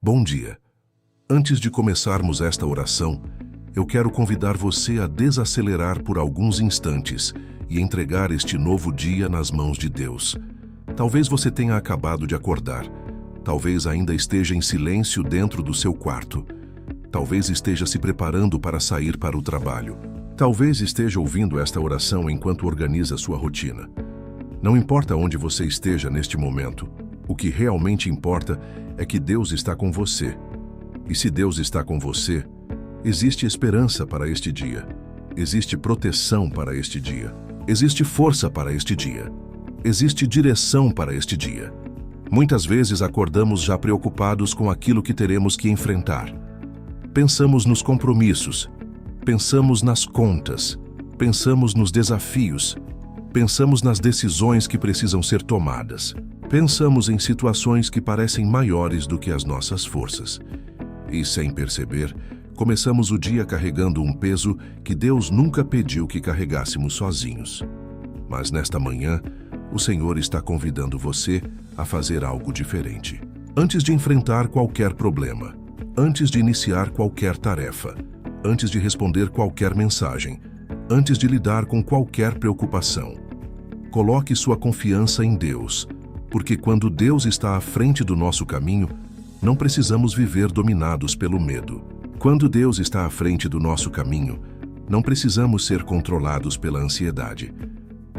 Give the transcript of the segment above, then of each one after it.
Bom dia. Antes de começarmos esta oração, eu quero convidar você a desacelerar por alguns instantes e entregar este novo dia nas mãos de Deus. Talvez você tenha acabado de acordar. Talvez ainda esteja em silêncio dentro do seu quarto. Talvez esteja se preparando para sair para o trabalho. Talvez esteja ouvindo esta oração enquanto organiza sua rotina. Não importa onde você esteja neste momento, o que realmente importa é que Deus está com você. E se Deus está com você, existe esperança para este dia. Existe proteção para este dia. Existe força para este dia. Existe direção para este dia. Muitas vezes acordamos já preocupados com aquilo que teremos que enfrentar. Pensamos nos compromissos, pensamos nas contas, pensamos nos desafios, pensamos nas decisões que precisam ser tomadas. Pensamos em situações que parecem maiores do que as nossas forças. E, sem perceber, começamos o dia carregando um peso que Deus nunca pediu que carregássemos sozinhos. Mas nesta manhã, o Senhor está convidando você a fazer algo diferente. Antes de enfrentar qualquer problema, antes de iniciar qualquer tarefa, antes de responder qualquer mensagem, antes de lidar com qualquer preocupação, coloque sua confiança em Deus, porque quando Deus está à frente do nosso caminho, não precisamos viver dominados pelo medo. Quando Deus está à frente do nosso caminho, não precisamos ser controlados pela ansiedade.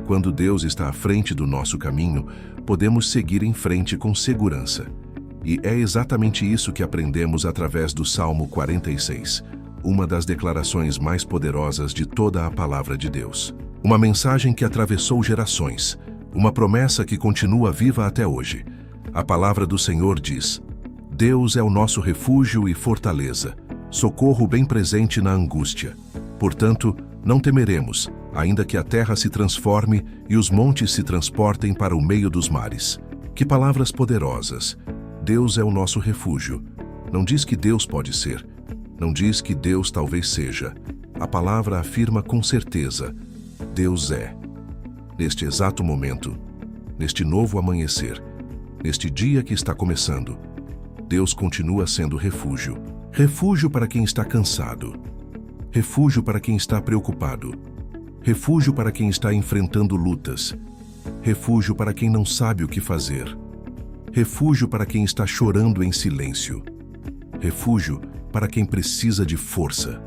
Quando Deus está à frente do nosso caminho, podemos seguir em frente com segurança. E é exatamente isso que aprendemos através do Salmo 46, uma das declarações mais poderosas de toda a palavra de Deus. Uma mensagem que atravessou gerações, uma promessa que continua viva até hoje. A palavra do Senhor diz: Deus é o nosso refúgio e fortaleza, socorro bem presente na angústia. Portanto, não temeremos, ainda que a terra se transforme e os montes se transportem para o meio dos mares. Que palavras poderosas! Deus é o nosso refúgio. Não diz que Deus pode ser. Não diz que Deus talvez seja. A palavra afirma com certeza: Deus é. Neste exato momento, neste novo amanhecer, neste dia que está começando, Deus continua sendo refúgio. Refúgio para quem está cansado. Refúgio para quem está preocupado. Refúgio para quem está enfrentando lutas. Refúgio para quem não sabe o que fazer. Refúgio para quem está chorando em silêncio. Refúgio para quem precisa de força.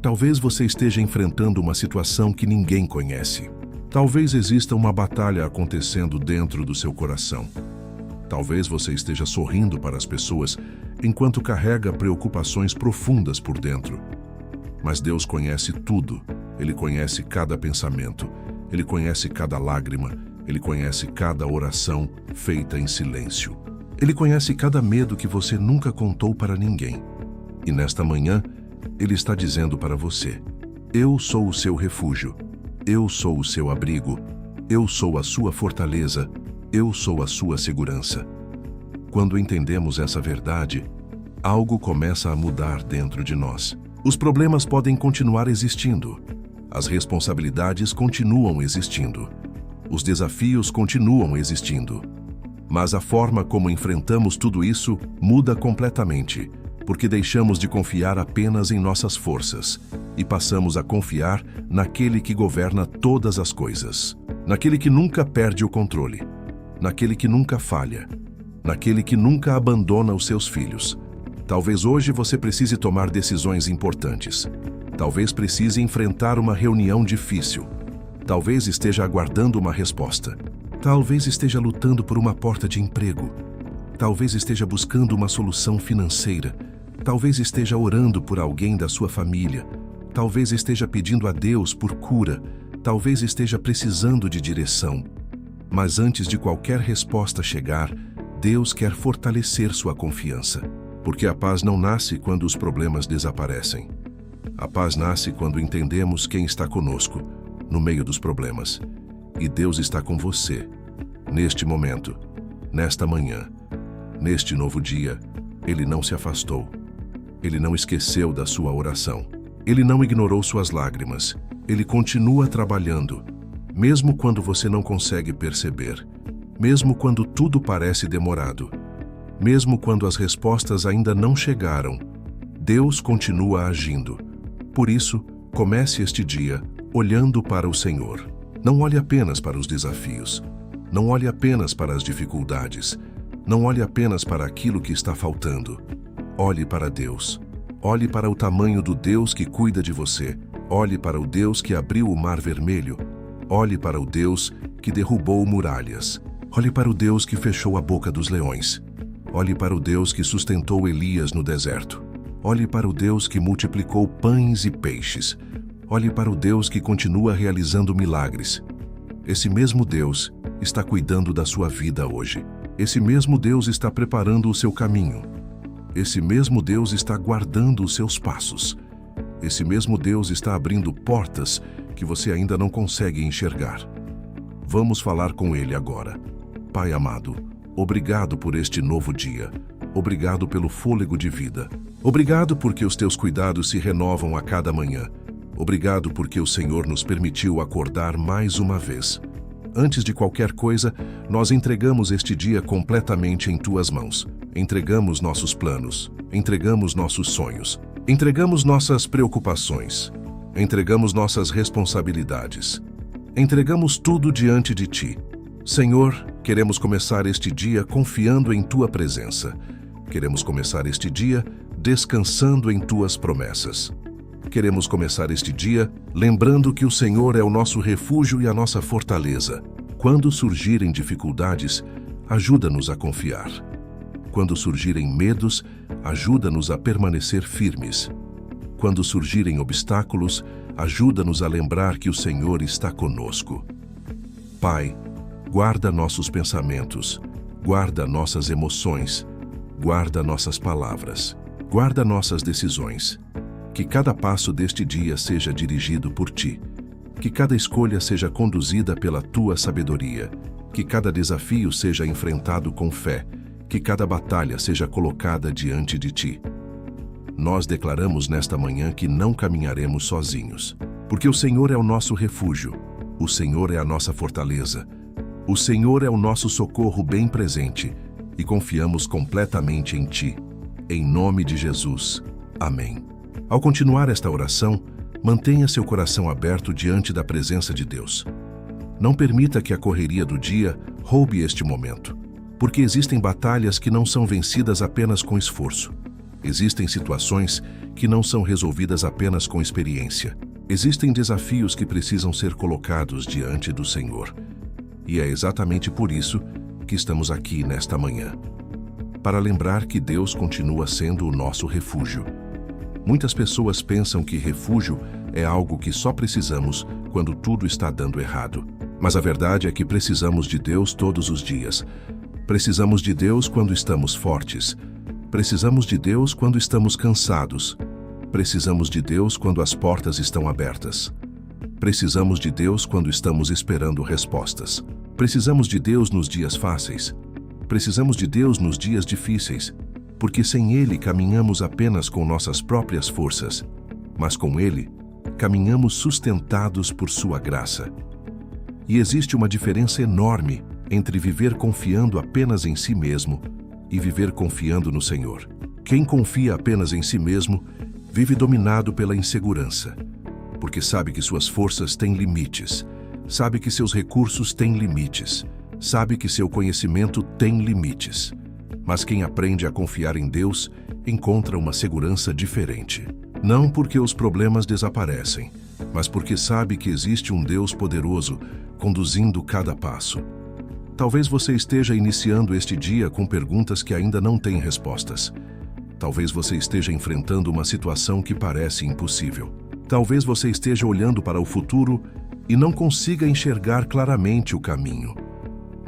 Talvez você esteja enfrentando uma situação que ninguém conhece. Talvez exista uma batalha acontecendo dentro do seu coração. Talvez você esteja sorrindo para as pessoas enquanto carrega preocupações profundas por dentro. Mas Deus conhece tudo. Ele conhece cada pensamento. Ele conhece cada lágrima. Ele conhece cada oração feita em silêncio. Ele conhece cada medo que você nunca contou para ninguém. E nesta manhã, Ele está dizendo para você: eu sou o seu refúgio. Eu sou o seu abrigo. Eu sou a sua fortaleza. Eu sou a sua segurança. Quando entendemos essa verdade, algo começa a mudar dentro de nós. Os problemas podem continuar existindo. As responsabilidades continuam existindo. Os desafios continuam existindo. Mas a forma como enfrentamos tudo isso muda completamente, porque deixamos de confiar apenas em nossas forças e passamos a confiar naquele que governa todas as coisas, naquele que nunca perde o controle, naquele que nunca falha, naquele que nunca abandona os seus filhos. Talvez hoje você precise tomar decisões importantes. Talvez precise enfrentar uma reunião difícil. Talvez esteja aguardando uma resposta. Talvez esteja lutando por uma porta de emprego. Talvez esteja buscando uma solução financeira. Talvez esteja orando por alguém da sua família. Talvez esteja pedindo a Deus por cura. Talvez esteja precisando de direção. Mas antes de qualquer resposta chegar, Deus quer fortalecer sua confiança. Porque a paz não nasce quando os problemas desaparecem. A paz nasce quando entendemos quem está conosco, no meio dos problemas. E Deus está com você, neste momento, nesta manhã, neste novo dia. Ele não se afastou. Ele não esqueceu da sua oração. Ele não ignorou suas lágrimas. Ele continua trabalhando, mesmo quando você não consegue perceber, mesmo quando tudo parece demorado. Mesmo quando as respostas ainda não chegaram, Deus continua agindo. Por isso, comece este dia olhando para o Senhor. Não olhe apenas para os desafios. Não olhe apenas para as dificuldades. Não olhe apenas para aquilo que está faltando. Olhe para Deus. Olhe para o tamanho do Deus que cuida de você. Olhe para o Deus que abriu o Mar Vermelho. Olhe para o Deus que derrubou muralhas. Olhe para o Deus que fechou a boca dos leões. Olhe para o Deus que sustentou Elias no deserto. Olhe para o Deus que multiplicou pães e peixes. Olhe para o Deus que continua realizando milagres. Esse mesmo Deus está cuidando da sua vida hoje. Esse mesmo Deus está preparando o seu caminho. Esse mesmo Deus está guardando os seus passos. Esse mesmo Deus está abrindo portas que você ainda não consegue enxergar. Vamos falar com Ele agora. Pai amado, obrigado por este novo dia. Obrigado pelo fôlego de vida. Obrigado porque os teus cuidados se renovam a cada manhã. Obrigado porque o Senhor nos permitiu acordar mais uma vez. Antes de qualquer coisa, nós entregamos este dia completamente em tuas mãos. Entregamos nossos planos, entregamos nossos sonhos, entregamos nossas preocupações, entregamos nossas responsabilidades. Entregamos tudo diante de ti. Senhor, queremos começar este dia confiando em tua presença. Queremos começar este dia descansando em tuas promessas. Queremos começar este dia lembrando que o Senhor é o nosso refúgio e a nossa fortaleza. Quando surgirem dificuldades, ajuda-nos a confiar. Quando surgirem medos, ajuda-nos a permanecer firmes. Quando surgirem obstáculos, ajuda-nos a lembrar que o Senhor está conosco. Pai, guarda nossos pensamentos, guarda nossas emoções, guarda nossas palavras, guarda nossas decisões. Que cada passo deste dia seja dirigido por ti. Que cada escolha seja conduzida pela tua sabedoria. Que cada desafio seja enfrentado com fé. Que cada batalha seja colocada diante de ti. Nós declaramos nesta manhã que não caminharemos sozinhos, porque o Senhor é o nosso refúgio. O Senhor é a nossa fortaleza. O Senhor é o nosso socorro bem presente e confiamos completamente em ti. Em nome de Jesus. Amém. Ao continuar esta oração, mantenha seu coração aberto diante da presença de Deus. Não permita que a correria do dia roube este momento, porque existem batalhas que não são vencidas apenas com esforço. Existem situações que não são resolvidas apenas com experiência. Existem desafios que precisam ser colocados diante do Senhor. E é exatamente por isso que estamos aqui nesta manhã, para lembrar que Deus continua sendo o nosso refúgio. Muitas pessoas pensam que refúgio é algo que só precisamos quando tudo está dando errado. Mas a verdade é que precisamos de Deus todos os dias. Precisamos de Deus quando estamos fortes. Precisamos de Deus quando estamos cansados. Precisamos de Deus quando as portas estão abertas. Precisamos de Deus quando estamos esperando respostas. Precisamos de Deus nos dias fáceis. Precisamos de Deus nos dias difíceis. Porque sem Ele caminhamos apenas com nossas próprias forças, mas com Ele caminhamos sustentados por sua graça. E existe uma diferença enorme entre viver confiando apenas em si mesmo e viver confiando no Senhor. Quem confia apenas em si mesmo vive dominado pela insegurança, porque sabe que suas forças têm limites, sabe que seus recursos têm limites, sabe que seu conhecimento tem limites. Mas quem aprende a confiar em Deus encontra uma segurança diferente. Não porque os problemas desaparecem, mas porque sabe que existe um Deus poderoso conduzindo cada passo. Talvez você esteja iniciando este dia com perguntas que ainda não têm respostas. Talvez você esteja enfrentando uma situação que parece impossível. Talvez você esteja olhando para o futuro e não consiga enxergar claramente o caminho.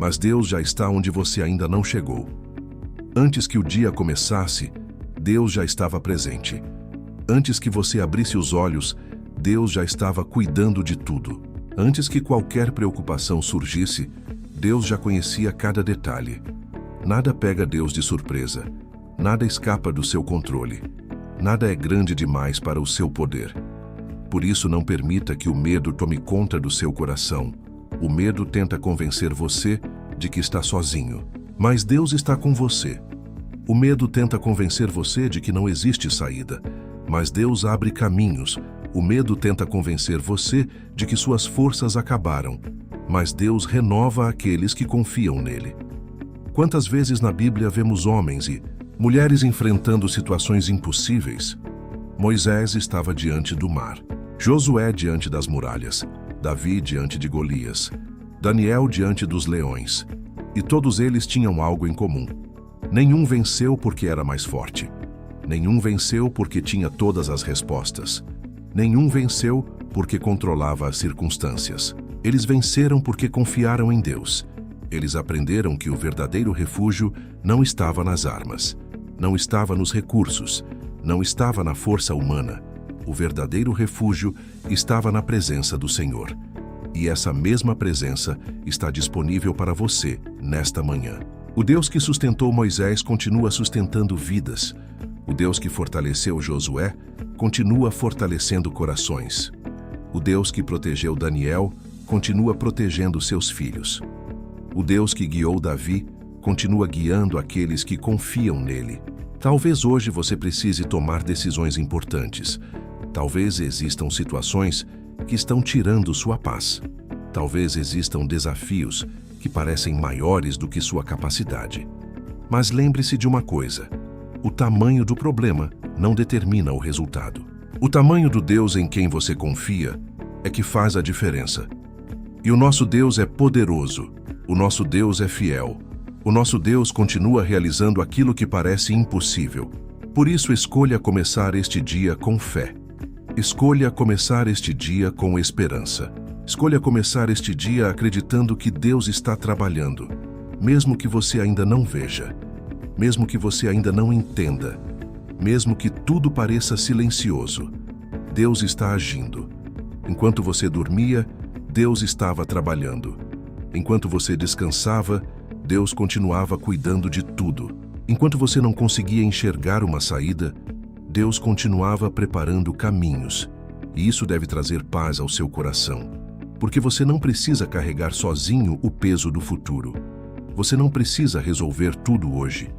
Mas Deus já está onde você ainda não chegou. Antes que o dia começasse, Deus já estava presente. Antes que você abrisse os olhos, Deus já estava cuidando de tudo. Antes que qualquer preocupação surgisse, Deus já conhecia cada detalhe. Nada pega Deus de surpresa. Nada escapa do seu controle. Nada é grande demais para o seu poder. Por isso, não permita que o medo tome conta do seu coração. O medo tenta convencer você de que está sozinho. Mas Deus está com você. O medo tenta convencer você de que não existe saída, mas Deus abre caminhos. O medo tenta convencer você de que suas forças acabaram, mas Deus renova aqueles que confiam nele. Quantas vezes na Bíblia vemos homens e mulheres enfrentando situações impossíveis? Moisés estava diante do mar, Josué diante das muralhas, Davi diante de Golias, Daniel diante dos leões. E todos eles tinham algo em comum. Nenhum venceu porque era mais forte. Nenhum venceu porque tinha todas as respostas. Nenhum venceu porque controlava as circunstâncias. Eles venceram porque confiaram em Deus. Eles aprenderam que o verdadeiro refúgio não estava nas armas, não estava nos recursos, não estava na força humana. O verdadeiro refúgio estava na presença do Senhor. E essa mesma presença está disponível para você nesta manhã. O Deus que sustentou Moisés continua sustentando vidas. O Deus que fortaleceu Josué continua fortalecendo corações. O Deus que protegeu Daniel continua protegendo seus filhos. O Deus que guiou Davi continua guiando aqueles que confiam nele. Talvez hoje você precise tomar decisões importantes. Talvez existam situações que estão tirando sua paz. Talvez existam desafios que parecem maiores do que sua capacidade. Mas lembre-se de uma coisa: o tamanho do problema não determina o resultado. O tamanho do Deus em quem você confia é que faz a diferença. E o nosso Deus é poderoso, o nosso Deus é fiel, o nosso Deus continua realizando aquilo que parece impossível. Por isso, escolha começar este dia com fé. Escolha começar este dia com esperança. Escolha começar este dia acreditando que Deus está trabalhando, mesmo que você ainda não veja, mesmo que você ainda não entenda, mesmo que tudo pareça silencioso. Deus está agindo. Enquanto você dormia, Deus estava trabalhando. Enquanto você descansava, Deus continuava cuidando de tudo. Enquanto você não conseguia enxergar uma saída, Deus continuava preparando caminhos. E isso deve trazer paz ao seu coração. Porque você não precisa carregar sozinho o peso do futuro. Você não precisa resolver tudo hoje.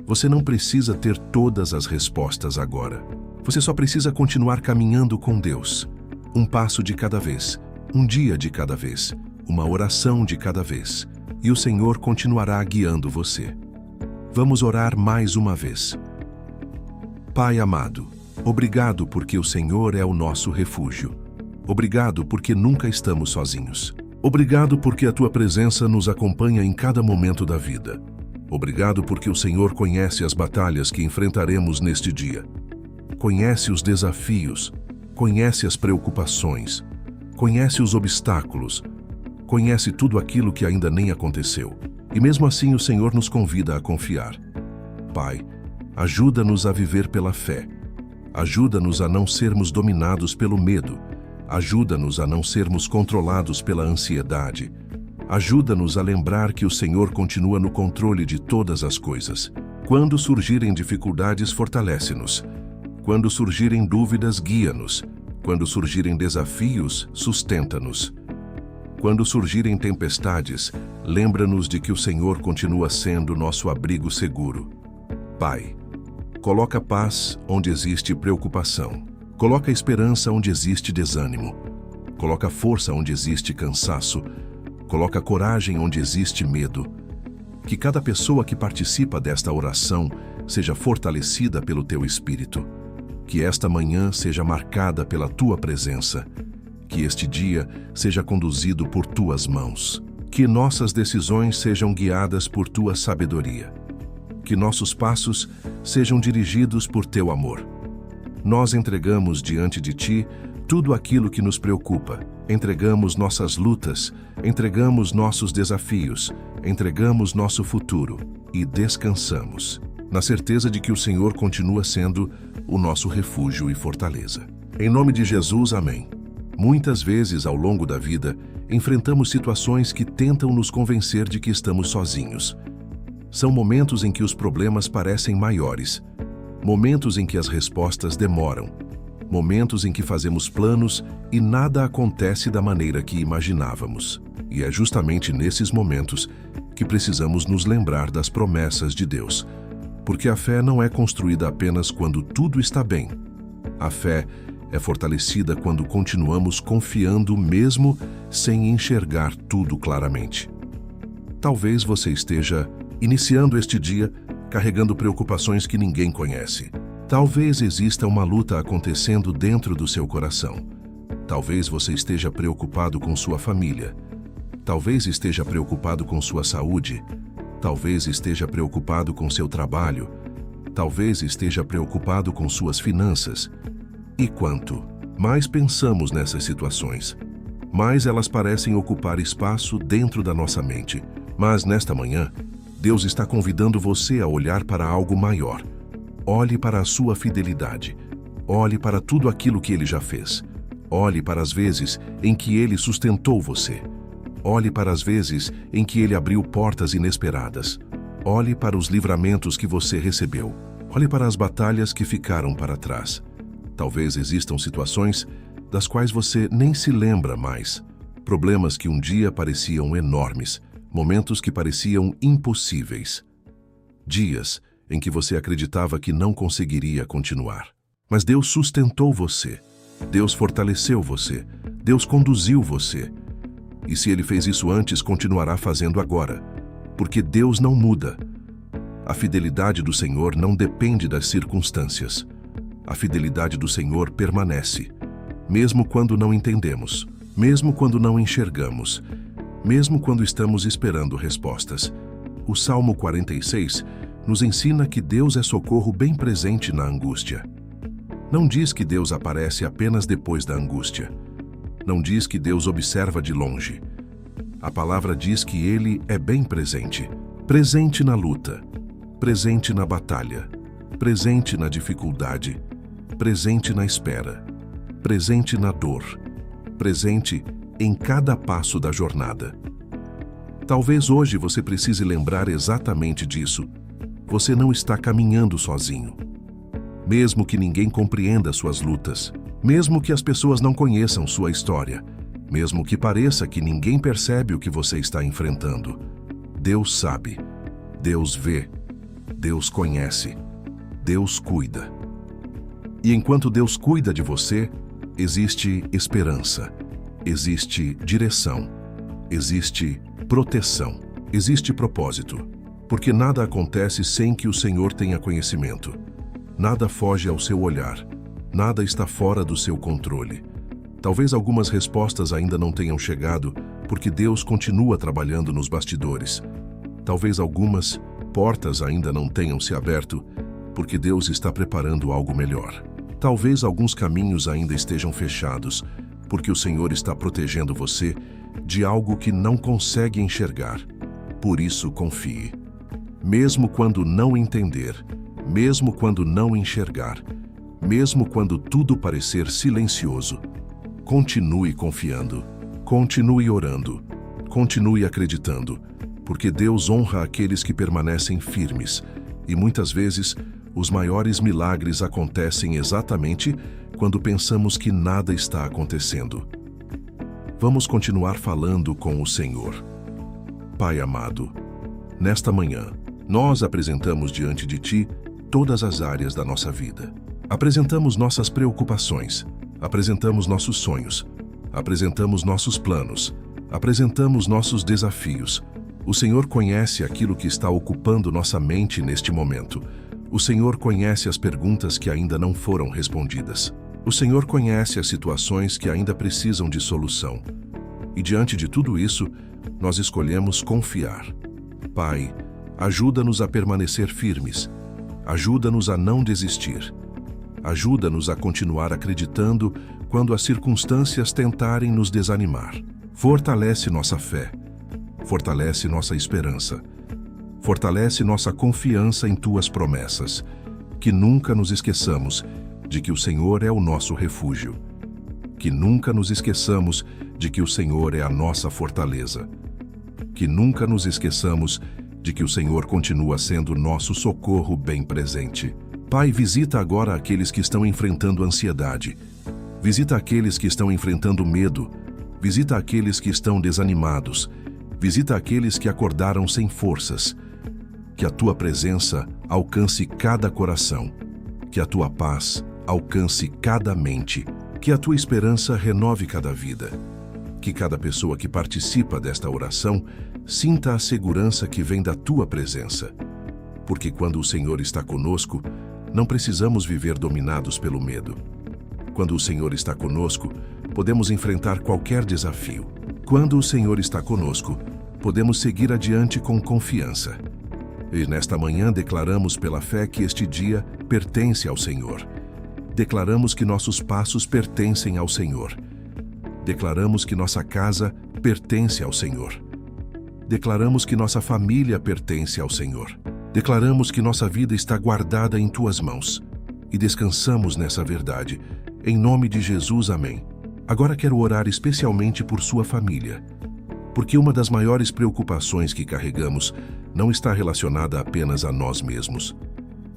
Você não precisa ter todas as respostas agora. Você só precisa continuar caminhando com Deus. Um passo de cada vez, um dia de cada vez, uma oração de cada vez. E o Senhor continuará guiando você. Vamos orar mais uma vez. Pai amado, obrigado porque o Senhor é o nosso refúgio. Obrigado porque nunca estamos sozinhos. Obrigado porque a Tua presença nos acompanha em cada momento da vida. Obrigado porque o Senhor conhece as batalhas que enfrentaremos neste dia. Conhece os desafios, conhece as preocupações, conhece os obstáculos, conhece tudo aquilo que ainda nem aconteceu. E mesmo assim o Senhor nos convida a confiar. Pai, ajuda-nos a viver pela fé. Ajuda-nos a não sermos dominados pelo medo. Ajuda-nos a não sermos controlados pela ansiedade. Ajuda-nos a lembrar que o Senhor continua no controle de todas as coisas. Quando surgirem dificuldades, fortalece-nos. Quando surgirem dúvidas, guia-nos. Quando surgirem desafios, sustenta-nos. Quando surgirem tempestades, lembra-nos de que o Senhor continua sendo nosso abrigo seguro. Pai, coloca paz onde existe preocupação. Coloca esperança onde existe desânimo. Coloca força onde existe cansaço. Coloca coragem onde existe medo. Que cada pessoa que participa desta oração seja fortalecida pelo Teu Espírito. Que esta manhã seja marcada pela Tua presença. Que este dia seja conduzido por Tuas mãos. Que nossas decisões sejam guiadas por Tua sabedoria. Que nossos passos sejam dirigidos por Teu amor. Nós entregamos diante de Ti tudo aquilo que nos preocupa. Entregamos nossas lutas, entregamos nossos desafios, entregamos nosso futuro e descansamos, na certeza de que o Senhor continua sendo o nosso refúgio e fortaleza. Em nome de Jesus, amém. Muitas vezes, ao longo da vida, enfrentamos situações que tentam nos convencer de que estamos sozinhos. São momentos em que os problemas parecem maiores, momentos em que as respostas demoram, momentos em que fazemos planos e nada acontece da maneira que imaginávamos. E é justamente nesses momentos que precisamos nos lembrar das promessas de Deus. Porque a fé não é construída apenas quando tudo está bem. A fé é fortalecida quando continuamos confiando mesmo sem enxergar tudo claramente. Talvez você esteja iniciando este dia carregando preocupações que ninguém conhece. Talvez exista uma luta acontecendo dentro do seu coração. Talvez você esteja preocupado com sua família. Talvez esteja preocupado com sua saúde. Talvez esteja preocupado com seu trabalho. Talvez esteja preocupado com suas finanças. E quanto mais pensamos nessas situações, mais elas parecem ocupar espaço dentro da nossa mente. Mas nesta manhã, Deus está convidando você a olhar para algo maior. Olhe para a sua fidelidade. Olhe para tudo aquilo que Ele já fez. Olhe para as vezes em que Ele sustentou você. Olhe para as vezes em que Ele abriu portas inesperadas. Olhe para os livramentos que você recebeu. Olhe para as batalhas que ficaram para trás. Talvez existam situações das quais você nem se lembra mais. Problemas que um dia pareciam enormes. Momentos que pareciam impossíveis. Dias em que você acreditava que não conseguiria continuar. Mas Deus sustentou você. Deus fortaleceu você. Deus conduziu você. E se Ele fez isso antes, continuará fazendo agora. Porque Deus não muda. A fidelidade do Senhor não depende das circunstâncias. A fidelidade do Senhor permanece. Mesmo quando não entendemos. Mesmo quando não enxergamos. Mesmo quando estamos esperando respostas. O Salmo 46 nos ensina que Deus é socorro bem presente na angústia. Não diz que Deus aparece apenas depois da angústia. Não diz que Deus observa de longe. A palavra diz que Ele é bem presente. Presente na luta. Presente na batalha. Presente na dificuldade. Presente na espera. Presente na dor. Presente em cada passo da jornada. Talvez hoje você precise lembrar exatamente disso. Você não está caminhando sozinho. Mesmo que ninguém compreenda suas lutas, mesmo que as pessoas não conheçam sua história, mesmo que pareça que ninguém percebe o que você está enfrentando, Deus sabe, Deus vê, Deus conhece, Deus cuida. E enquanto Deus cuida de você, existe esperança. Existe direção, existe proteção, existe propósito, porque nada acontece sem que o Senhor tenha conhecimento. Nada foge ao seu olhar, nada está fora do seu controle. Talvez algumas respostas ainda não tenham chegado, porque Deus continua trabalhando nos bastidores. Talvez algumas portas ainda não tenham se aberto, porque Deus está preparando algo melhor. Talvez alguns caminhos ainda estejam fechados, porque o Senhor está protegendo você de algo que não consegue enxergar. Por isso, confie. Mesmo quando não entender, mesmo quando não enxergar, mesmo quando tudo parecer silencioso, continue confiando, continue orando, continue acreditando, porque Deus honra aqueles que permanecem firmes, e muitas vezes os maiores milagres acontecem exatamente quando pensamos que nada está acontecendo. Vamos continuar falando com o Senhor. Pai amado, nesta manhã, nós apresentamos diante de Ti todas as áreas da nossa vida. Apresentamos nossas preocupações, apresentamos nossos sonhos, apresentamos nossos planos, apresentamos nossos desafios. O Senhor conhece aquilo que está ocupando nossa mente neste momento. O Senhor conhece as perguntas que ainda não foram respondidas. O Senhor conhece as situações que ainda precisam de solução. E diante de tudo isso, nós escolhemos confiar. Pai, ajuda-nos a permanecer firmes. Ajuda-nos a não desistir. Ajuda-nos a continuar acreditando quando as circunstâncias tentarem nos desanimar. Fortalece nossa fé. Fortalece nossa esperança. Fortalece nossa confiança em Tuas promessas. Que nunca nos esqueçamos de que o Senhor é o nosso refúgio. Que nunca nos esqueçamos de que o Senhor é a nossa fortaleza. Que nunca nos esqueçamos de que o Senhor continua sendo nosso socorro bem presente. Pai, visita agora aqueles que estão enfrentando ansiedade. Visita aqueles que estão enfrentando medo. Visita aqueles que estão desanimados. Visita aqueles que acordaram sem forças. Que a tua presença alcance cada coração. Que a tua paz alcance cada mente. Que a tua esperança renove cada vida. Que cada pessoa que participa desta oração sinta a segurança que vem da tua presença. Porque quando o Senhor está conosco, não precisamos viver dominados pelo medo. Quando o Senhor está conosco, podemos enfrentar qualquer desafio. Quando o Senhor está conosco, podemos seguir adiante com confiança. E nesta manhã declaramos pela fé que este dia pertence ao Senhor. Declaramos que nossos passos pertencem ao Senhor. Declaramos que nossa casa pertence ao Senhor. Declaramos que nossa família pertence ao Senhor. Declaramos que nossa vida está guardada em tuas mãos. E descansamos nessa verdade. Em nome de Jesus, amém. Agora quero orar especialmente por sua família. Porque uma das maiores preocupações que carregamos não está relacionada apenas a nós mesmos.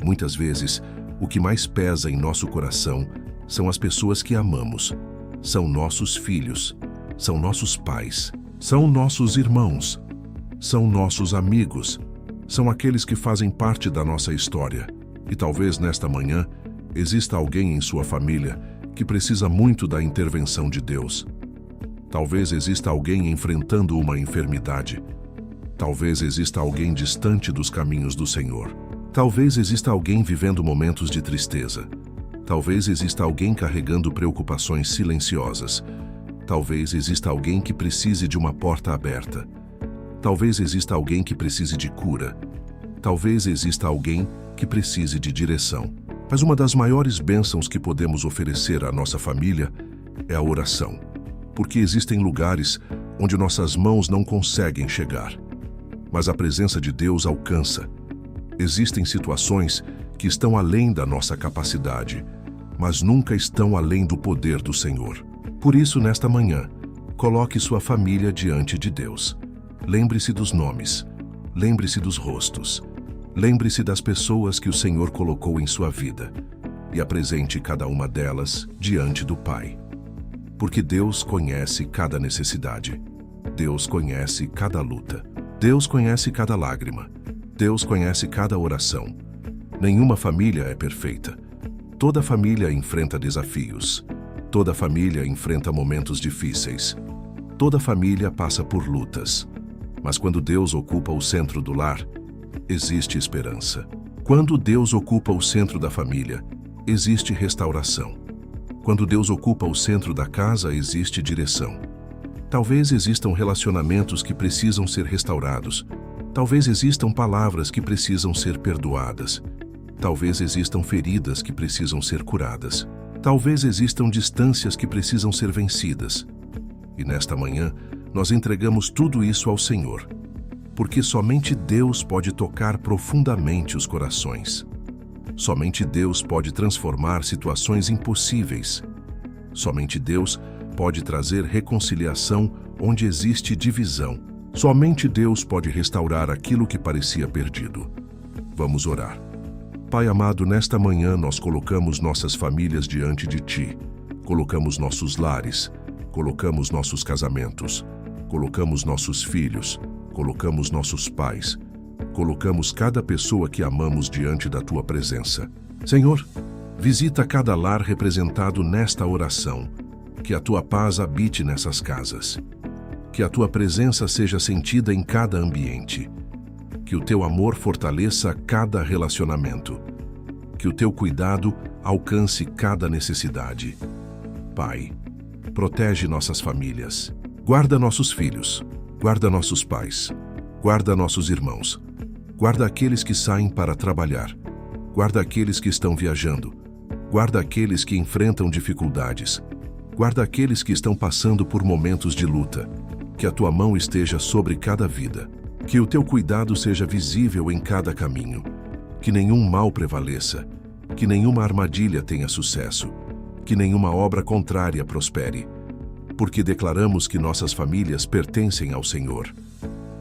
Muitas vezes, o que mais pesa em nosso coração são as pessoas que amamos. São nossos filhos, são nossos pais, são nossos irmãos, são nossos amigos, são aqueles que fazem parte da nossa história. E talvez nesta manhã exista alguém em sua família que precisa muito da intervenção de Deus. Talvez exista alguém enfrentando uma enfermidade. Talvez exista alguém distante dos caminhos do Senhor. Talvez exista alguém vivendo momentos de tristeza. Talvez exista alguém carregando preocupações silenciosas. Talvez exista alguém que precise de uma porta aberta. Talvez exista alguém que precise de cura. Talvez exista alguém que precise de direção. Mas uma das maiores bênçãos que podemos oferecer à nossa família é a oração. Porque existem lugares onde nossas mãos não conseguem chegar, mas a presença de Deus alcança. Existem situações que estão além da nossa capacidade, mas nunca estão além do poder do Senhor. Por isso, nesta manhã, coloque sua família diante de Deus. Lembre-se dos nomes, lembre-se dos rostos, lembre-se das pessoas que o Senhor colocou em sua vida e apresente cada uma delas diante do Pai. Porque Deus conhece cada necessidade, Deus conhece cada luta, Deus conhece cada lágrima, Deus conhece cada oração. Nenhuma família é perfeita. Toda família enfrenta desafios. Toda família enfrenta momentos difíceis. Toda família passa por lutas. Mas quando Deus ocupa o centro do lar, existe esperança. Quando Deus ocupa o centro da família, existe restauração. Quando Deus ocupa o centro da casa, existe direção. Talvez existam relacionamentos que precisam ser restaurados. Talvez existam palavras que precisam ser perdoadas. Talvez existam feridas que precisam ser curadas. Talvez existam distâncias que precisam ser vencidas. E nesta manhã, nós entregamos tudo isso ao Senhor, porque somente Deus pode tocar profundamente os corações. Somente Deus pode transformar situações impossíveis. Somente Deus pode trazer reconciliação onde existe divisão. Somente Deus pode restaurar aquilo que parecia perdido. Vamos orar. Pai amado, nesta manhã nós colocamos nossas famílias diante de Ti. Colocamos nossos lares, colocamos nossos casamentos, colocamos nossos filhos, colocamos nossos pais, colocamos cada pessoa que amamos diante da Tua presença. Senhor, visita cada lar representado nesta oração. Que a Tua paz habite nessas casas. Que a Tua presença seja sentida em cada ambiente. Que o Teu amor fortaleça cada relacionamento. Que o Teu cuidado alcance cada necessidade. Pai, protege nossas famílias. Guarda nossos filhos. Guarda nossos pais. Guarda nossos irmãos. Guarda aqueles que saem para trabalhar. Guarda aqueles que estão viajando. Guarda aqueles que enfrentam dificuldades. Guarda aqueles que estão passando por momentos de luta. Que a Tua mão esteja sobre cada vida. Que o Teu cuidado seja visível em cada caminho. Que nenhum mal prevaleça. Que nenhuma armadilha tenha sucesso. Que nenhuma obra contrária prospere. Porque declaramos que nossas famílias pertencem ao Senhor.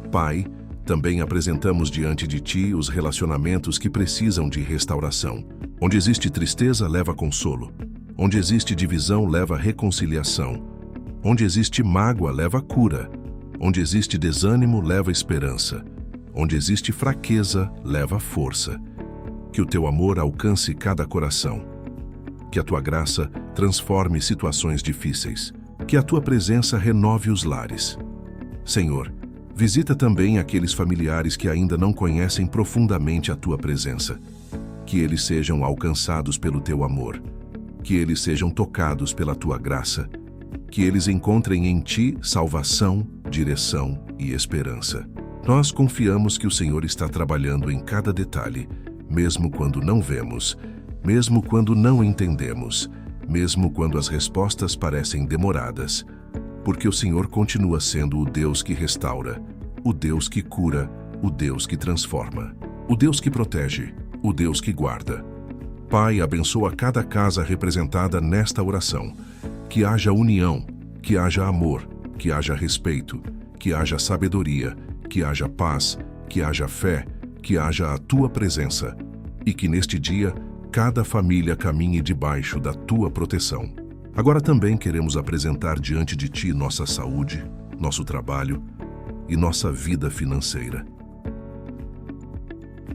Pai, também apresentamos diante de Ti os relacionamentos que precisam de restauração. Onde existe tristeza, leva consolo. Onde existe divisão, leva reconciliação. Onde existe mágoa, leva cura. Onde existe desânimo, leva esperança. Onde existe fraqueza, leva força. Que o teu amor alcance cada coração. Que a tua graça transforme situações difíceis. Que a tua presença renove os lares. Senhor, visita também aqueles familiares que ainda não conhecem profundamente a tua presença. Que eles sejam alcançados pelo teu amor. Que eles sejam tocados pela tua graça. Que eles encontrem em ti salvação, direção e esperança. Nós confiamos que o Senhor está trabalhando em cada detalhe, mesmo quando não vemos, mesmo quando não entendemos, mesmo quando as respostas parecem demoradas, porque o Senhor continua sendo o Deus que restaura, o Deus que cura, o Deus que transforma, o Deus que protege, o Deus que guarda. Pai, abençoa cada casa representada nesta oração. Que haja união, que haja amor, que haja respeito, que haja sabedoria, que haja paz, que haja fé, que haja a tua presença, e que neste dia cada família caminhe debaixo da tua proteção. Agora também queremos apresentar diante de ti nossa saúde, nosso trabalho e nossa vida financeira.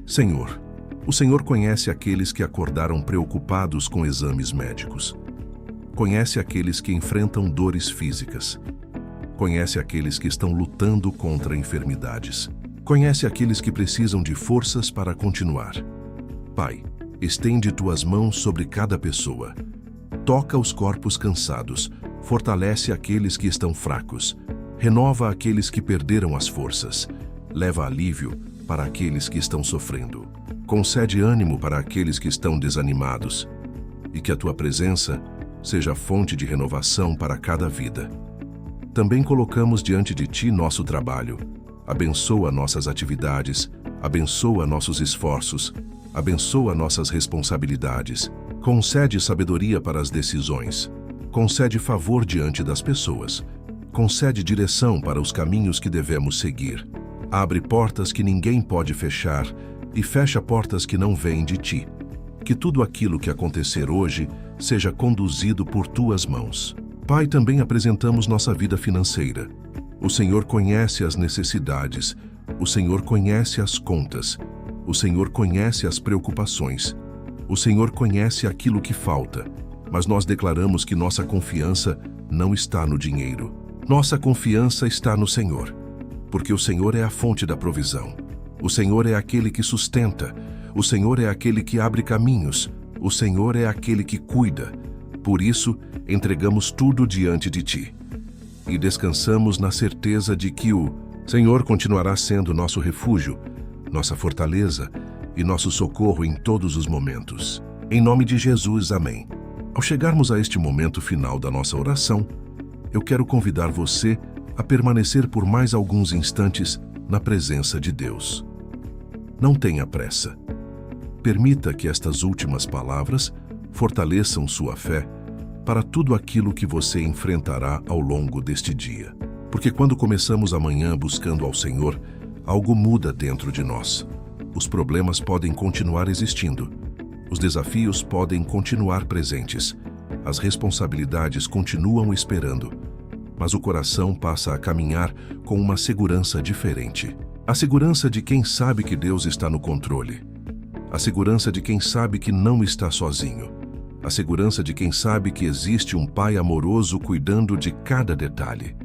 Senhor, o Senhor conhece aqueles que acordaram preocupados com exames médicos. Conhece aqueles que enfrentam dores físicas. Conhece aqueles que estão lutando contra enfermidades. Conhece aqueles que precisam de forças para continuar. Pai, estende tuas mãos sobre cada pessoa. Toca os corpos cansados. Fortalece aqueles que estão fracos. Renova aqueles que perderam as forças. Leva alívio para aqueles que estão sofrendo. Concede ânimo para aqueles que estão desanimados. E que a tua presença seja fonte de renovação para cada vida. Também colocamos diante de ti nosso trabalho. Abençoa nossas atividades, abençoa nossos esforços, abençoa nossas responsabilidades. Concede sabedoria para as decisões. Concede favor diante das pessoas. Concede direção para os caminhos que devemos seguir. Abre portas que ninguém pode fechar e fecha portas que não vêm de ti. Que tudo aquilo que acontecer hoje seja conduzido por tuas mãos. Pai, também apresentamos nossa vida financeira. O Senhor conhece as necessidades, o Senhor conhece as contas, o Senhor conhece as preocupações, o Senhor conhece aquilo que falta, mas nós declaramos que nossa confiança não está no dinheiro. Nossa confiança está no Senhor, porque o Senhor é a fonte da provisão. O Senhor é aquele que sustenta, o Senhor é aquele que abre caminhos, o Senhor é aquele que cuida. Por isso, entregamos tudo diante de ti. E descansamos na certeza de que o Senhor continuará sendo nosso refúgio, nossa fortaleza e nosso socorro em todos os momentos. Em nome de Jesus, amém. Ao chegarmos a este momento final da nossa oração, eu quero convidar você a permanecer por mais alguns instantes na presença de Deus. Não tenha pressa. Permita que estas últimas palavras fortaleçam sua fé para tudo aquilo que você enfrentará ao longo deste dia. Porque quando começamos amanhã buscando ao Senhor, algo muda dentro de nós. Os problemas podem continuar existindo. Os desafios podem continuar presentes. As responsabilidades continuam esperando. Mas o coração passa a caminhar com uma segurança diferente. A segurança de quem sabe que Deus está no controle. A segurança de quem sabe que não está sozinho. A segurança de quem sabe que existe um Pai amoroso cuidando de cada detalhe.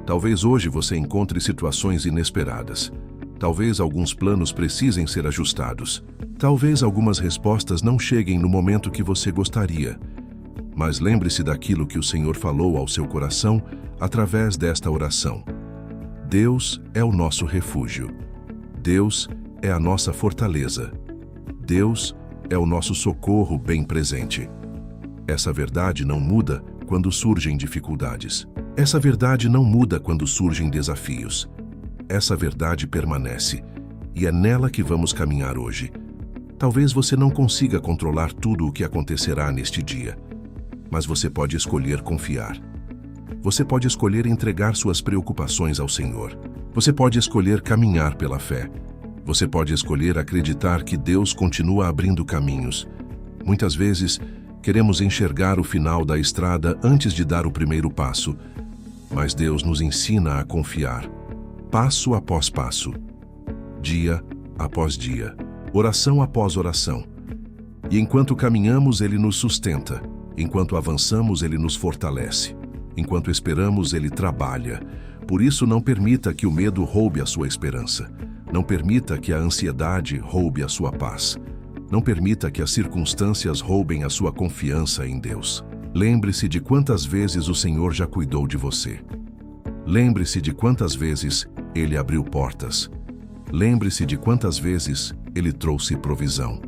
Talvez hoje você encontre situações inesperadas. Talvez alguns planos precisem ser ajustados. Talvez algumas respostas não cheguem no momento que você gostaria. Mas lembre-se daquilo que o Senhor falou ao seu coração através desta oração. Deus é o nosso refúgio. Deus é a nossa fortaleza. Deus é o nosso socorro bem presente. Essa verdade não muda quando surgem dificuldades. Essa verdade não muda quando surgem desafios. Essa verdade permanece, e é nela que vamos caminhar hoje. Talvez você não consiga controlar tudo o que acontecerá neste dia, mas você pode escolher confiar. Você pode escolher entregar suas preocupações ao Senhor. Você pode escolher caminhar pela fé. Você pode escolher acreditar que Deus continua abrindo caminhos. Muitas vezes, queremos enxergar o final da estrada antes de dar o primeiro passo, mas Deus nos ensina a confiar, passo após passo. dia após dia, oração após oração. E enquanto caminhamos, Ele nos sustenta. Enquanto avançamos, Ele nos fortalece. Enquanto esperamos, Ele trabalha. Por isso, não permita que o medo roube a sua esperança. Não permita que a ansiedade roube a sua paz. Não permita que as circunstâncias roubem a sua confiança em Deus. Lembre-se de quantas vezes o Senhor já cuidou de você. Lembre-se de quantas vezes Ele abriu portas. Lembre-se de quantas vezes Ele trouxe provisão.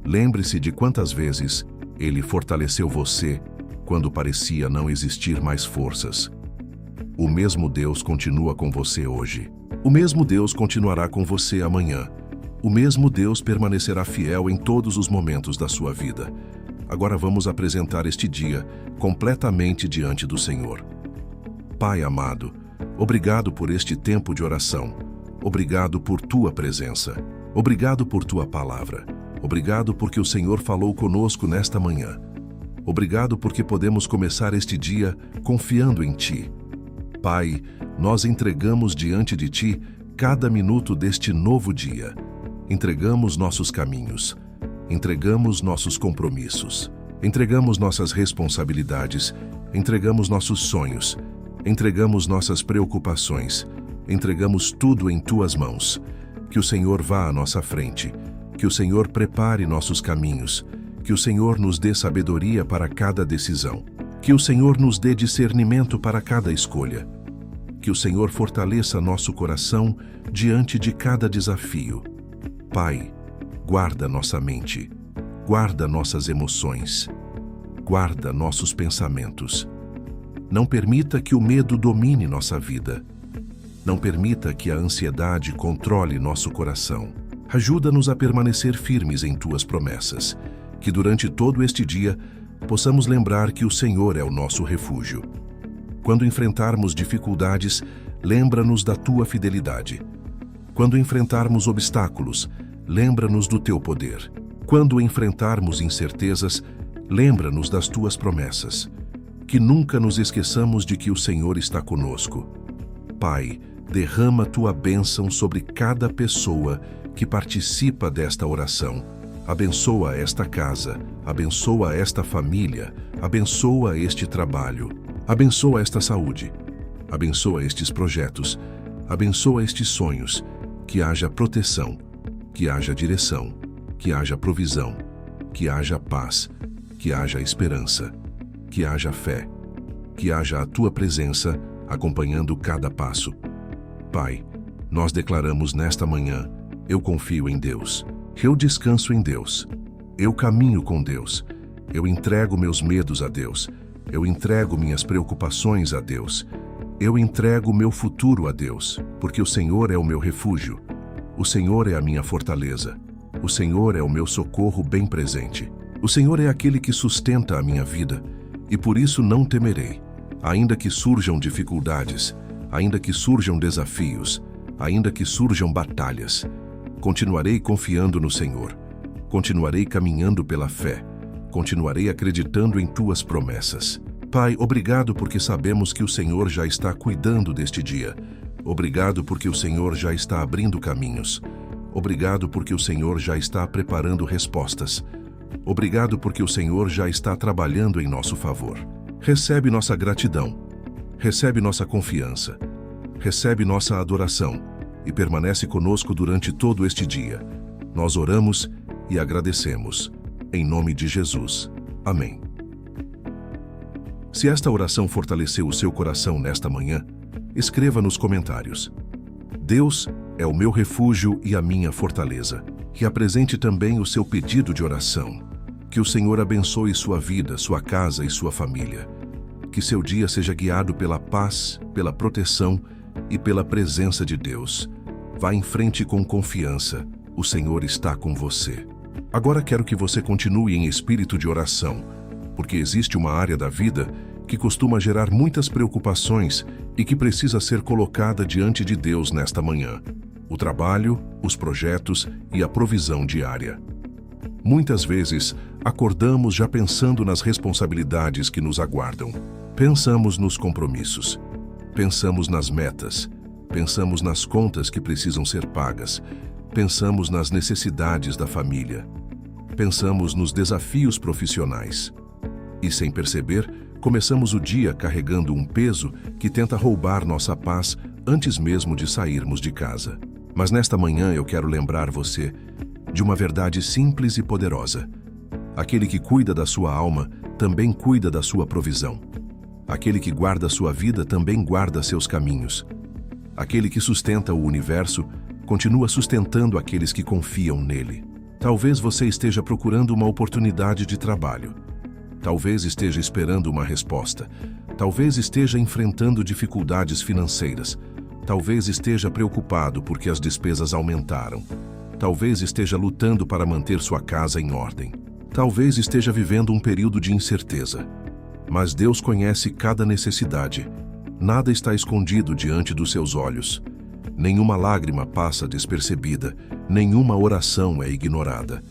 Lembre-se de quantas vezes Ele fortaleceu você quando parecia não existir mais forças. O mesmo Deus continua com você hoje. O mesmo Deus continuará com você amanhã. O mesmo Deus permanecerá fiel em todos os momentos da sua vida. Agora vamos apresentar este dia completamente diante do Senhor. Pai amado, obrigado por este tempo de oração. Obrigado por Tua presença. Obrigado por Tua palavra. Obrigado porque o Senhor falou conosco nesta manhã. Obrigado porque podemos começar este dia confiando em Ti. Pai, nós entregamos diante de Ti cada minuto deste novo dia. Entregamos nossos caminhos. Entregamos nossos compromissos. Entregamos nossas responsabilidades. Entregamos nossos sonhos. Entregamos nossas preocupações. Entregamos tudo em Tuas mãos. Que o Senhor vá à nossa frente. Que o Senhor prepare nossos caminhos. Que o Senhor nos dê sabedoria para cada decisão. Que o Senhor nos dê discernimento para cada escolha. Que o Senhor fortaleça nosso coração diante de cada desafio. Pai, guarda nossa mente. Guarda nossas emoções. Guarda nossos pensamentos. Não permita que o medo domine nossa vida. Não permita que a ansiedade controle nosso coração. Ajuda-nos a permanecer firmes em Tuas promessas. Que durante todo este dia possamos lembrar que o Senhor é o nosso refúgio. Quando enfrentarmos dificuldades, lembra-nos da Tua fidelidade. Quando enfrentarmos obstáculos, lembra-nos do Teu poder. Quando enfrentarmos incertezas, lembra-nos das Tuas promessas. Que nunca nos esqueçamos de que o Senhor está conosco. Pai, derrama Tua bênção sobre cada pessoa que participa desta oração. Abençoa esta casa, abençoa esta família, abençoa este trabalho, abençoa esta saúde, abençoa estes projetos, abençoa estes sonhos, que haja proteção, que haja direção, que haja provisão, que haja paz, que haja esperança, que haja fé, que haja a Tua presença acompanhando cada passo. Pai, nós declaramos nesta manhã, eu confio em Deus, eu descanso em Deus, eu caminho com Deus, eu entrego meus medos a Deus, eu entrego minhas preocupações a Deus, eu entrego meu futuro a Deus, porque o Senhor é o meu refúgio, o Senhor é a minha fortaleza, o Senhor é o meu socorro bem presente, o Senhor é aquele que sustenta a minha vida, e por isso não temerei, ainda que surjam dificuldades, ainda que surjam desafios, ainda que surjam batalhas. Continuarei confiando no Senhor, continuarei caminhando pela fé, continuarei acreditando em Tuas promessas. Pai, obrigado porque sabemos que o Senhor já está cuidando deste dia. Obrigado porque o Senhor já está abrindo caminhos. Obrigado porque o Senhor já está preparando respostas. Obrigado porque o Senhor já está trabalhando em nosso favor. Recebe nossa gratidão, recebe nossa confiança, recebe nossa adoração e permanece conosco durante todo este dia. Nós oramos e agradecemos. Em nome de Jesus. Amém. Se esta oração fortaleceu o seu coração nesta manhã, escreva nos comentários: Deus é o meu refúgio e a minha fortaleza. E apresente também o seu pedido de oração. Que o Senhor abençoe sua vida, sua casa e sua família. Que seu dia seja guiado pela paz, pela proteção e pela presença de Deus. Vá em frente com confiança. O Senhor está com você. Agora quero que você continue em espírito de oração, porque existe uma área da vida que costuma gerar muitas preocupações e que precisa ser colocada diante de Deus nesta manhã: o trabalho, os projetos e a provisão diária. Muitas vezes, acordamos já pensando nas responsabilidades que nos aguardam. Pensamos nos compromissos. Pensamos nas metas. Pensamos nas contas que precisam ser pagas. Pensamos nas necessidades da família. Pensamos nos desafios profissionais. E, sem perceber, começamos o dia carregando um peso que tenta roubar nossa paz antes mesmo de sairmos de casa. Mas nesta manhã eu quero lembrar você de uma verdade simples e poderosa. Aquele que cuida da sua alma também cuida da sua provisão. Aquele que guarda sua vida também guarda seus caminhos. Aquele que sustenta o universo continua sustentando aqueles que confiam nele. Talvez você esteja procurando uma oportunidade de trabalho. Talvez esteja esperando uma resposta. Talvez esteja enfrentando dificuldades financeiras. Talvez esteja preocupado porque as despesas aumentaram. Talvez esteja lutando para manter sua casa em ordem. Talvez esteja vivendo um período de incerteza. Mas Deus conhece cada necessidade. Nada está escondido diante dos seus olhos. Nenhuma lágrima passa despercebida. Nenhuma oração é ignorada.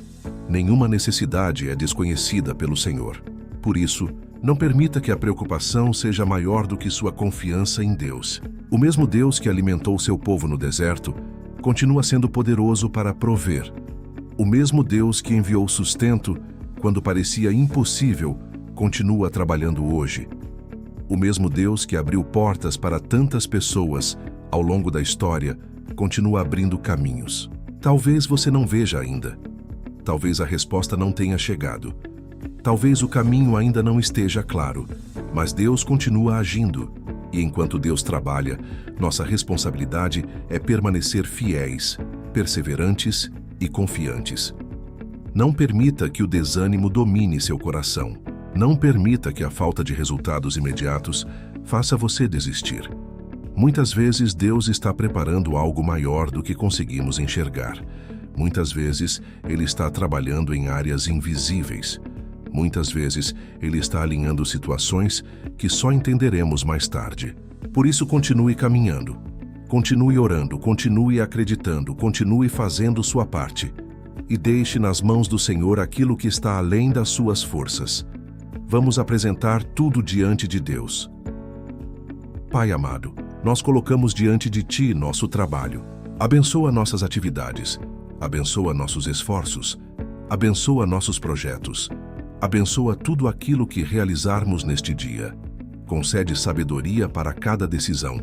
Nenhuma necessidade é desconhecida pelo Senhor. Por isso, não permita que a preocupação seja maior do que sua confiança em Deus. O mesmo Deus que alimentou seu povo no deserto continua sendo poderoso para prover. O mesmo Deus que enviou sustento quando parecia impossível continua trabalhando hoje. O mesmo Deus que abriu portas para tantas pessoas ao longo da história continua abrindo caminhos. Talvez você não veja ainda. Talvez a resposta não tenha chegado. Talvez o caminho ainda não esteja claro, mas Deus continua agindo. E enquanto Deus trabalha, nossa responsabilidade é permanecer fiéis, perseverantes e confiantes. Não permita que o desânimo domine seu coração. Não permita que a falta de resultados imediatos faça você desistir. Muitas vezes Deus está preparando algo maior do que conseguimos enxergar. Muitas vezes Ele está trabalhando em áreas invisíveis. Muitas vezes Ele está alinhando situações que só entenderemos mais tarde. Por isso, continue caminhando. Continue orando, continue acreditando, continue fazendo sua parte. E deixe nas mãos do Senhor aquilo que está além das suas forças. Vamos apresentar tudo diante de Deus. Pai amado, nós colocamos diante de Ti nosso trabalho. Abençoa nossas atividades. Abençoa nossos esforços. Abençoa nossos projetos. Abençoa tudo aquilo que realizarmos neste dia. Concede sabedoria para cada decisão.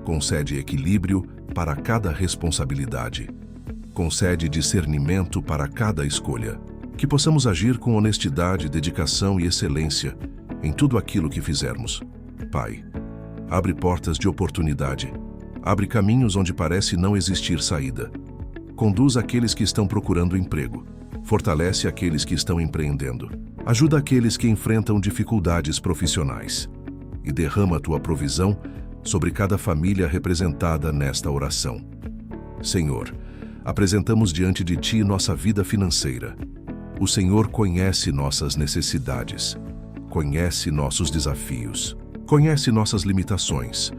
Concede equilíbrio para cada responsabilidade. Concede discernimento para cada escolha. Que possamos agir com honestidade, dedicação e excelência em tudo aquilo que fizermos. Pai, abre portas de oportunidade. Abre caminhos onde parece não existir saída. Conduz aqueles que estão procurando emprego. Fortalece aqueles que estão empreendendo. Ajuda aqueles que enfrentam dificuldades profissionais. E derrama a Tua provisão sobre cada família representada nesta oração. Senhor, apresentamos diante de Ti nossa vida financeira. O Senhor conhece nossas necessidades, conhece nossos desafios, conhece nossas limitações,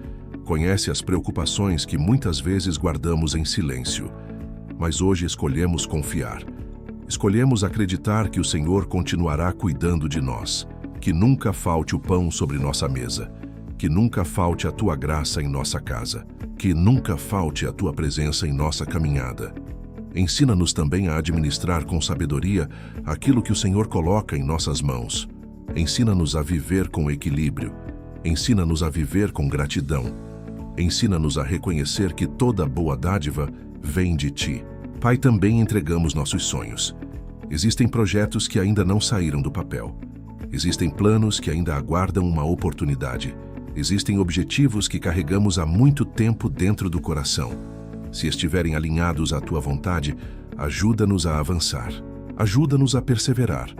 conhece as preocupações que muitas vezes guardamos em silêncio. Mas hoje escolhemos confiar. Escolhemos acreditar que o Senhor continuará cuidando de nós, que nunca falte o pão sobre nossa mesa, que nunca falte a Tua graça em nossa casa, que nunca falte a Tua presença em nossa caminhada. Ensina-nos também a administrar com sabedoria aquilo que o Senhor coloca em nossas mãos. Ensina-nos a viver com equilíbrio. Ensina-nos a viver com gratidão. Ensina-nos a reconhecer que toda boa dádiva vem de Ti. Pai, também entregamos nossos sonhos. Existem projetos que ainda não saíram do papel. Existem planos que ainda aguardam uma oportunidade. Existem objetivos que carregamos há muito tempo dentro do coração. Se estiverem alinhados à Tua vontade, ajuda-nos a avançar. Ajuda-nos a perseverar.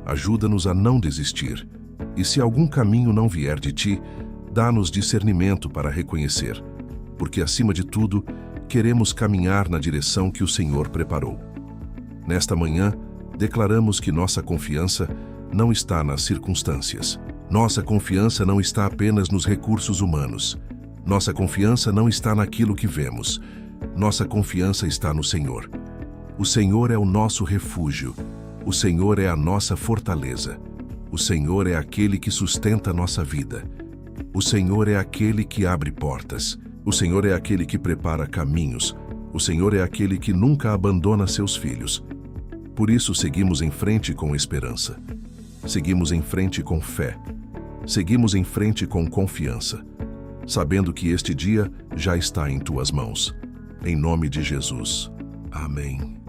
Ajuda-nos a não desistir. E se algum caminho não vier de Ti, dá-nos discernimento para reconhecer. Porque, acima de tudo, queremos caminhar na direção que o Senhor preparou. Nesta manhã, declaramos que nossa confiança não está nas circunstâncias. Nossa confiança não está apenas nos recursos humanos. Nossa confiança não está naquilo que vemos. Nossa confiança está no Senhor. O Senhor é o nosso refúgio. O Senhor é a nossa fortaleza. O Senhor é aquele que sustenta a nossa vida. O Senhor é aquele que abre portas. O Senhor é aquele que prepara caminhos. O Senhor é aquele que nunca abandona seus filhos. Por isso, seguimos em frente com esperança. Seguimos em frente com fé. Seguimos em frente com confiança, sabendo que este dia já está em tuas mãos. Em nome de Jesus. Amém.